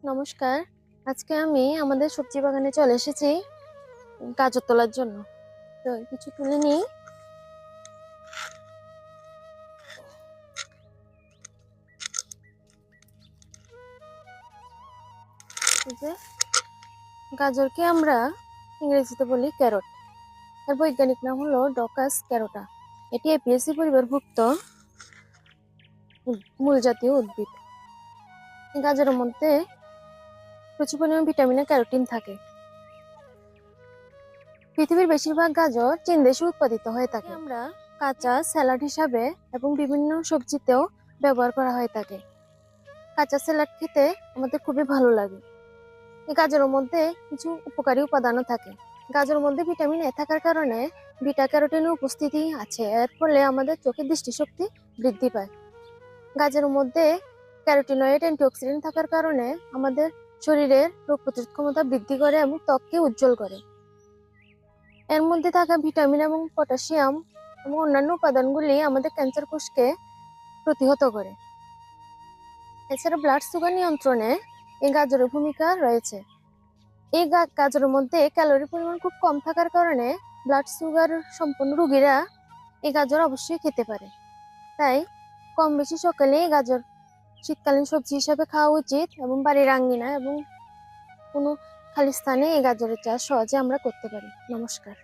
নমস্কার। আজকে আমি আমাদের সবজি বাগানে চলে এসেছি গাজর তোলার জন্য। তো কিছু তুলে নিই। এই যে গাজরকে আমরা ইংরেজিতে বলি ক্যারট। এর বৈজ্ঞানিক নাম হলো ডকাস ক্যারোটা। এটি এপিয়াসি পরিবারভুক্ত মূল জাতীয় উদ্ভিদ। এই গাজরের মধ্যে প্রচুর পরিমাণে ভিটামিন ও ক্যারোটিন থাকে। পৃথিবীর বেশিরভাগ গাজর চীন দেশে উৎপাদিত হয়ে থাকে। আমরা কাঁচা স্যালাড হিসাবে এবং বিভিন্ন সবজিতেও ব্যবহার করা হয়ে থাকে। কাঁচা স্যালাড খেতে আমাদের খুবই ভালো লাগে। এই গাজরের মধ্যে কিছু উপকারী উপাদানও থাকে। গাজরের মধ্যে ভিটামিন এ থাকার কারণে বিটা ক্যারোটিনের উপস্থিতি আছে। এর ফলে আমাদের চোখের দৃষ্টিশক্তি বৃদ্ধি পায়। গাজরের মধ্যে ক্যারোটিনয়েড অ্যান্টিঅক্সিডেন্ট থাকার কারণে আমাদের শরীরের রোগ প্রতিরোধ ক্ষমতা বৃদ্ধি করে এবং ত্বককে উজ্জ্বল করে। এর মধ্যে থাকা ভিটামিন এবং পটাশিয়াম এবং অন্যান্য উপাদানগুলি আমাদের ক্যান্সার কোষকে প্রতিহত করে। এছাড়া ব্লাড সুগার নিয়ন্ত্রণে এই গাজরের ভূমিকা রয়েছে। এই গাজরের মধ্যে ক্যালোরি পরিমাণ খুব কম থাকার কারণে ব্লাড সুগার সম্পন্ন রোগীরা এই গাজর অবশ্যই খেতে পারে। তাই কম বেশি সকালে এই গাজর শীতকালীন সবজি হিসাবে খাওয়া উচিত এবং বাড়ির আঙ্গিনা এবং কোনো খালি স্থানে এই গাজরের চাষ সহজে আমরা করতে পারি। নমস্কার।